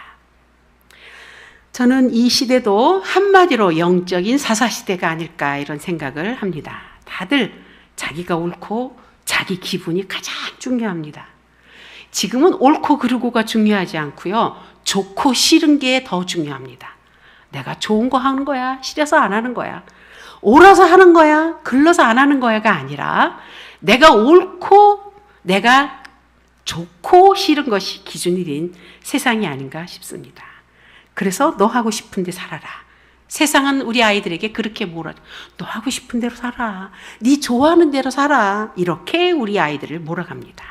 저는 이 시대도 한마디로 영적인 사사시대가 아닐까 이런 생각을 합니다. 다들 자기가 옳고 자기 기분이 가장 중요합니다. 지금은 옳고 그르고가 중요하지 않고요. 좋고 싫은 게 더 중요합니다. 내가 좋은 거 하는 거야? 싫어서 안 하는 거야? 옳아서 하는 거야? 글러서 안 하는 거야가 아니라 내가 옳고 내가 좋고 싫은 것이 기준이 된 세상이 아닌가 싶습니다. 그래서 너 하고 싶은 데 살아라. 세상은 우리 아이들에게 그렇게 몰아줘. 너 하고 싶은 대로 살아. 네 좋아하는 대로 살아. 이렇게 우리 아이들을 몰아갑니다.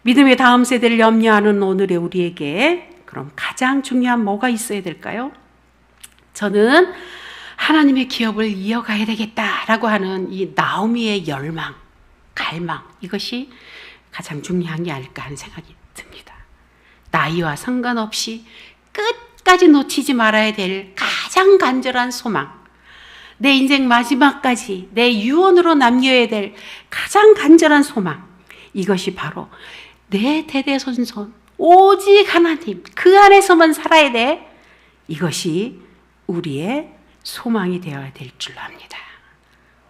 믿음의 다음 세대를 염려하는 오늘의 우리에게 그럼 가장 중요한 뭐가 있어야 될까요? 저는 하나님의 기업을 이어가야 되겠다라고 하는 이 나오미의 열망, 갈망, 이것이 가장 중요한 게 아닐까 하는 생각이 듭니다. 나이와 상관없이 끝까지 놓치지 말아야 될 가장 간절한 소망, 내 인생 마지막까지 내 유언으로 남겨야 될 가장 간절한 소망, 이것이 바로 내 대대손손 오직 하나님 그 안에서만 살아야 돼. 이것이 우리의 소망이 되어야 될 줄로 압니다.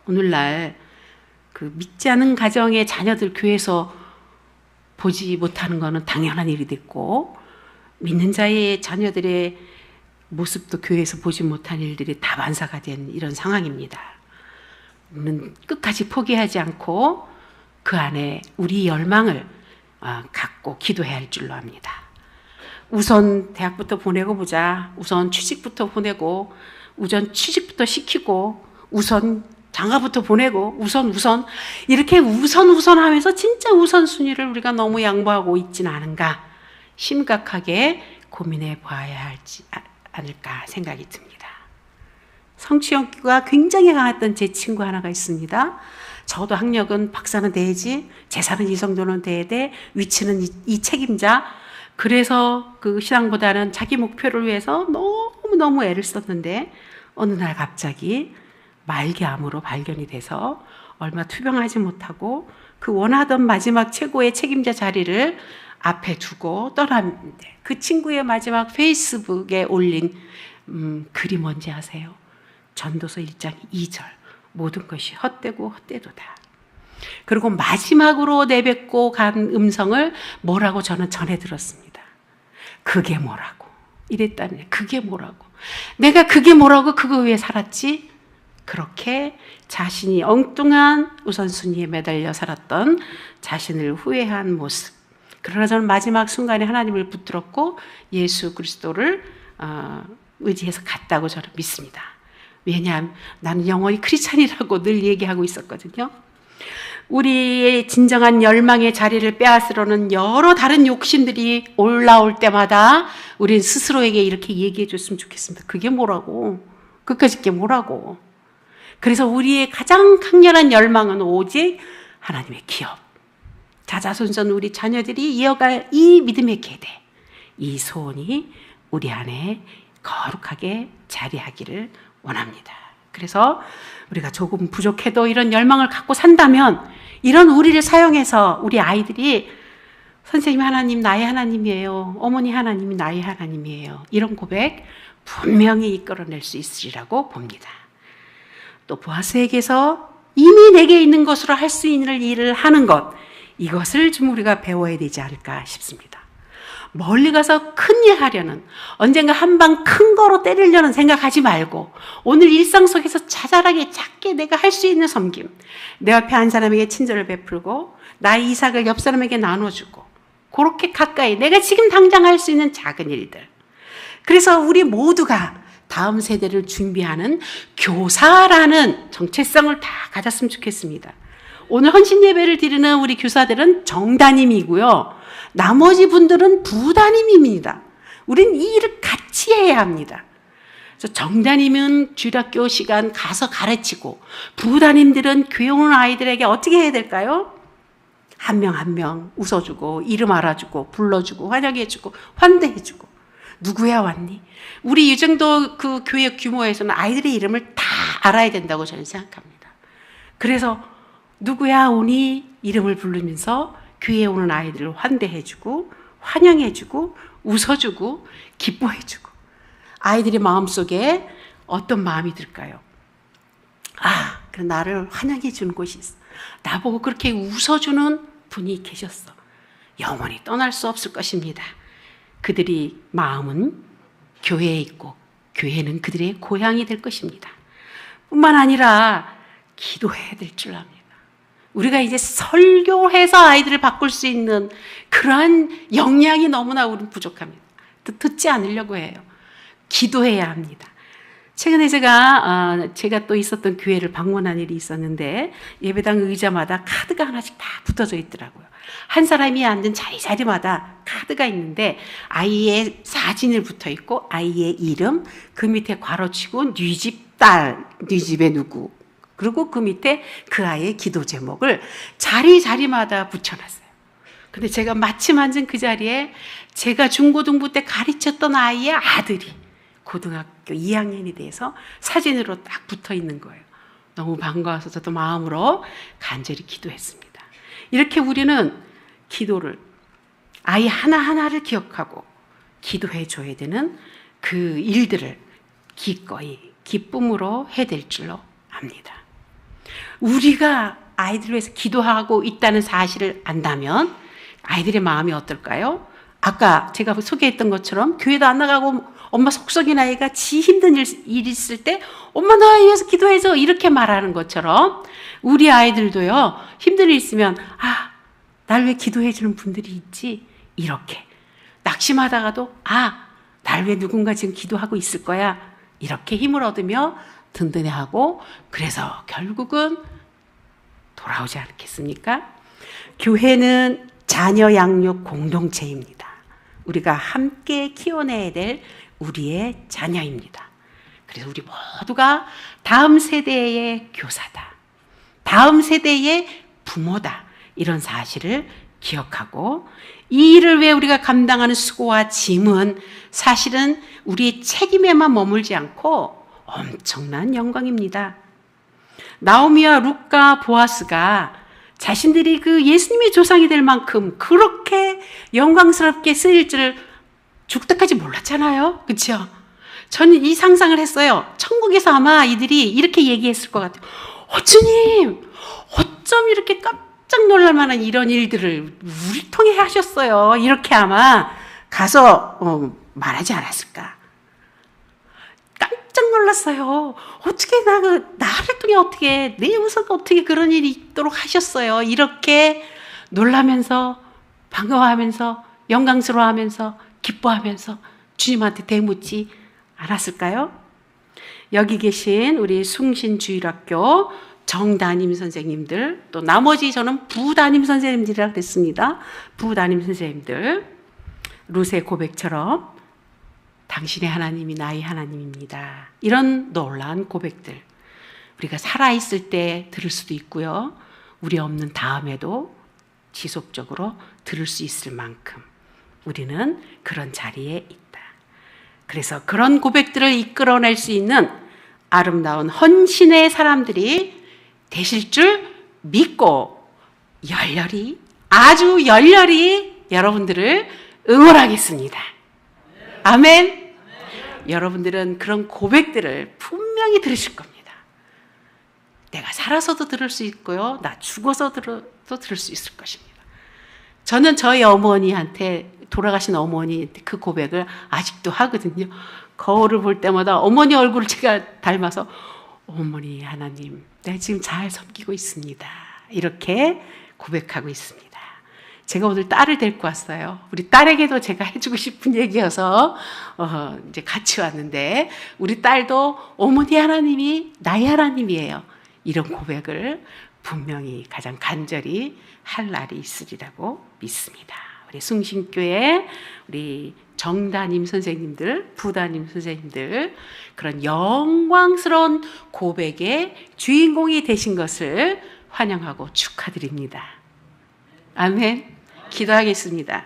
오늘날 그 믿지 않은 가정의 자녀들 교회에서 보지 못하는 것은 당연한 일이 됐고, 믿는 자의 자녀들의 모습도 교회에서 보지 못한 일들이 다반사가 된 이런 상황입니다. 우리는 끝까지 포기하지 않고 그 안에 우리 열망을 갖고 기도해야 할 줄로 압니다. 우선 대학부터 보내고 보자. 우선 취직부터 보내고, 우선 취직부터 시키고, 우선 장가부터 보내고, 우선 이렇게 우선 하면서 진짜 우선순위를 우리가 너무 양보하고 있지는 않은가 심각하게 고민해 봐야 하지 않을까 생각이 듭니다. 성취욕구가 굉장히 강했던 제 친구 하나가 있습니다. 저도 학력은 박사는 돼야지, 재산은 이 정도는 돼야 돼, 위치는 이 책임자. 그래서 그 신앙보다는 자기 목표를 위해서 너무 애를 썼는데 어느 날 갑자기 말기암으로 발견이 돼서 얼마 투병하지 못하고 그 원하던 마지막 최고의 책임자 자리를 앞에 두고 떠났는데, 그 친구의 마지막 페이스북에 올린 글이 뭔지 아세요? 전도서 1장 2절. 모든 것이 헛되고 헛되도다. 그리고 마지막으로 내뱉고 간 음성을 뭐라고 저는 전해 들었습니다. 그게 뭐라고 이랬다네. 그게 뭐라고, 내가 그게 뭐라고 그거 위해 살았지? 그렇게 자신이 엉뚱한 우선순위에 매달려 살았던 자신을 후회한 모습. 그러나 저는 마지막 순간에 하나님을 붙들었고 예수 그리스도를 의지해서 갔다고 저는 믿습니다. 왜냐하면 나는 영원히 크리스찬이라고 늘 얘기하고 있었거든요. 우리의 진정한 열망의 자리를 빼앗으려는 여러 다른 욕심들이 올라올 때마다 우리는 스스로에게 이렇게 얘기해 줬으면 좋겠습니다. 그게 뭐라고? 그까짓 게 뭐라고? 그래서 우리의 가장 강렬한 열망은 오직 하나님의 기업. 자자손손 우리 자녀들이 이어갈 이 믿음의 계대, 이 소원이 우리 안에 거룩하게 자리하기를 원합니다. 그래서 우리가 조금 부족해도 이런 열망을 갖고 산다면 이런 우리를 사용해서 우리 아이들이 선생님 하나님 나의 하나님이에요. 어머니 하나님이 나의 하나님이에요. 이런 고백 분명히 이끌어낼 수 있으리라고 봅니다. 또 보아스에게서 이미 내게 있는 것으로 할 수 있는 일을 하는 것, 이것을 좀 우리가 배워야 되지 않을까 싶습니다. 멀리 가서 큰일 하려는, 언젠가 한 방 큰 거로 때리려는 생각하지 말고 오늘 일상 속에서 자잘하게 작게 내가 할 수 있는 섬김, 내 옆에 한 사람에게 친절을 베풀고 나의 이삭을 옆 사람에게 나눠주고, 그렇게 가까이 내가 지금 당장 할 수 있는 작은 일들. 그래서 우리 모두가 다음 세대를 준비하는 교사라는 정체성을 다 가졌으면 좋겠습니다. 오늘 헌신 예배를 드리는 우리 교사들은 정담임이고요. 나머지 분들은 부담임입니다. 우린 이 일을 같이 해야 합니다. 그래서 정담임은 주일학교 시간 가서 가르치고, 부담임들은 교회 오는 아이들에게 어떻게 해야 될까요? 한 명 한 명 웃어주고, 이름 알아주고, 불러주고, 환영해주고, 환대해주고. 누구야 왔니? 우리 이 정도 그 교회 규모에서는 아이들의 이름을 다 알아야 된다고 저는 생각합니다. 그래서 누구야 오니? 이름을 부르면서 교회에 오는 아이들을 환대해주고, 환영해주고, 웃어주고, 기뻐해주고. 아이들의 마음속에 어떤 마음이 들까요? 아, 그래, 나를 환영해주는 곳이 있어. 나보고 그렇게 웃어주는 분이 계셨어. 영원히 떠날 수 없을 것입니다. 그들이 마음은 교회에 있고 교회는 그들의 고향이 될 것입니다. 뿐만 아니라 기도해야 될 줄 압니다. 우리가 이제 설교해서 아이들을 바꿀 수 있는 그러한 역량이 너무나 우리는 부족합니다. 듣지 않으려고 해요. 기도해야 합니다. 최근에 제가 또 있었던 교회를 방문한 일이 있었는데, 예배당 의자마다 카드가 하나씩 다 붙어져 있더라고요. 한 사람이 앉은 자리마다 카드가 있는데 아이의 사진을 붙어 있고 아이의 이름, 그 밑에 괄호치고 네 집 딸, 네 집에 누구, 그리고 그 밑에 그 아이의 기도 제목을 자리마다 붙여놨어요. 근데 제가 마침 앉은 그 자리에 제가 중고등부 때 가르쳤던 아이의 아들이 고등학교 2학년이 돼서 사진으로 딱 붙어 있는 거예요. 너무 반가워서 저도 마음으로 간절히 기도했습니다. 이렇게 우리는 기도를, 아이 하나하나를 기억하고 기도해 줘야 되는 그 일들을 기꺼이 기쁨으로 해낼 줄로 압니다. 우리가 아이들을 위해서 기도하고 있다는 사실을 안다면 아이들의 마음이 어떨까요? 아까 제가 소개했던 것처럼 교회도 안 나가고 엄마 속썩인 아이가 지 힘든 일 있을 때 엄마 나 위해서 기도해줘 이렇게 말하는 것처럼 우리 아이들도요, 힘든 일 있으면 아, 날 왜 기도해 주는 분들이 있지? 이렇게 낙심하다가도 아, 날 왜 누군가 지금 기도하고 있을 거야? 이렇게 힘을 얻으며 든든해하고, 그래서 결국은 돌아오지 않겠습니까? 교회는 자녀 양육 공동체입니다. 우리가 함께 키워내야 될 우리의 자녀입니다. 그래서 우리 모두가 다음 세대의 교사다, 다음 세대의 부모다, 이런 사실을 기억하고, 이 일을 왜 우리가 감당하는 수고와 짐은 사실은 우리의 책임에만 머물지 않고 엄청난 영광입니다. 나오미와 룻과 보아스가 자신들이 그 예수님의 조상이 될 만큼 그렇게 영광스럽게 쓰일 줄 죽때까지 몰랐잖아요. 그렇죠? 저는 이 상상을 했어요. 천국에서 아마 이들이 이렇게 얘기했을 것 같아요. 주님, 어쩜 이렇게 깜짝 놀랄 만한 이런 일들을 우리 통해 하셨어요. 이렇게 아마 가서 말하지 않았을까. 깜짝 놀랄 놀랐어요. 어떻게 나를 통해 어떻게, 내 음성가 어떻게 그런 일이 있도록 하셨어요. 이렇게 놀라면서, 반가워하면서, 영광스러워하면서, 기뻐하면서 주님한테 대묻지 않았을까요? 여기 계신 우리 숭신주일학교 정담임 선생님들, 또 나머지 저는 부담임 선생님들이라고 그랬습니다. 부담임 선생님들, 룻의 고백처럼 당신의 하나님이 나의 하나님입니다. 이런 놀라운 고백들, 우리가 살아있을 때 들을 수도 있고요. 우리 없는 다음에도 지속적으로 들을 수 있을 만큼 우리는 그런 자리에 있다. 그래서 그런 고백들을 이끌어낼 수 있는 아름다운 헌신의 사람들이 되실 줄 믿고 열렬히, 아주 열렬히 여러분들을 응원하겠습니다. 아멘. 여러분들은 그런 고백들을 분명히 들으실 겁니다. 내가 살아서도 들을 수 있고요. 나 죽어서도 들을 수 있을 것입니다. 저는 저희 어머니한테, 돌아가신 어머니 그 고백을 아직도 하거든요. 거울을 볼 때마다 어머니 얼굴을 제가 닮아서 어머니 하나님, 내가 지금 잘 섬기고 있습니다. 이렇게 고백하고 있습니다. 제가 오늘 딸을 데리고 왔어요. 우리 딸에게도 제가 해주고 싶은 얘기여서 이제 같이 왔는데, 우리 딸도 어머니 하나님이 나의 하나님이에요. 이런 고백을 분명히 가장 간절히 할 날이 있으리라고 믿습니다. 우리 숭신교회 우리 정담임 선생님들, 부담임 선생님들, 그런 영광스러운 고백의 주인공이 되신 것을 환영하고 축하드립니다. 아멘. 기도하겠습니다.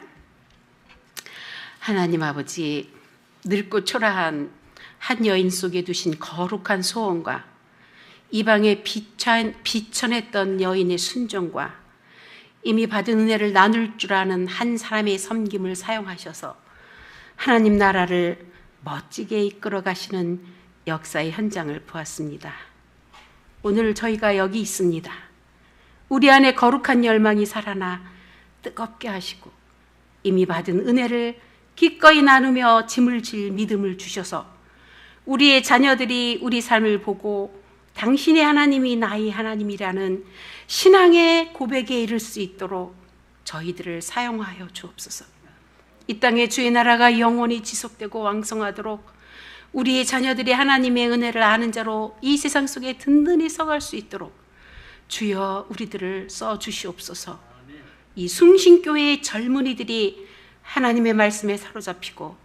하나님 아버지, 늙고 초라한 한 여인 속에 두신 거룩한 소원과 이방에 비천했던 여인의 순종과 이미 받은 은혜를 나눌 줄 아는 한 사람의 섬김을 사용하셔서 하나님 나라를 멋지게 이끌어 가시는 역사의 현장을 보았습니다. 오늘 저희가 여기 있습니다. 우리 안에 거룩한 열망이 살아나 뜨겁게 하시고 이미 받은 은혜를 기꺼이 나누며 짐을 질 믿음을 주셔서 우리의 자녀들이 우리 삶을 보고 당신의 하나님이 나의 하나님이라는 신앙의 고백에 이를 수 있도록 저희들을 사용하여 주옵소서. 이 땅에 주의 나라가 영원히 지속되고 왕성하도록 우리의 자녀들이 하나님의 은혜를 아는 자로 이 세상 속에 든든히 서갈 수 있도록 주여 우리들을 써주시옵소서. 이 숭신교회의 젊은이들이 하나님의 말씀에 사로잡히고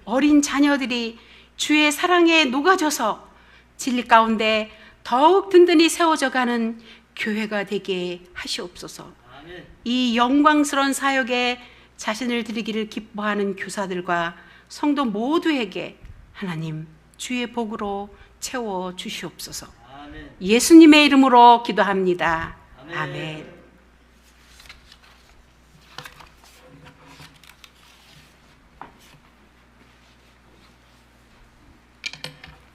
어린 자녀들이 주의 사랑에 녹아져서 진리 가운데 더욱 든든히 세워져가는 교회가 되게 하시옵소서. 이 영광스러운 사역에 자신을 드리기를 기뻐하는 교사들과 성도 모두에게 하나님 주의 복으로 채워 주시옵소서. 예수님의 이름으로 기도합니다. 아멘.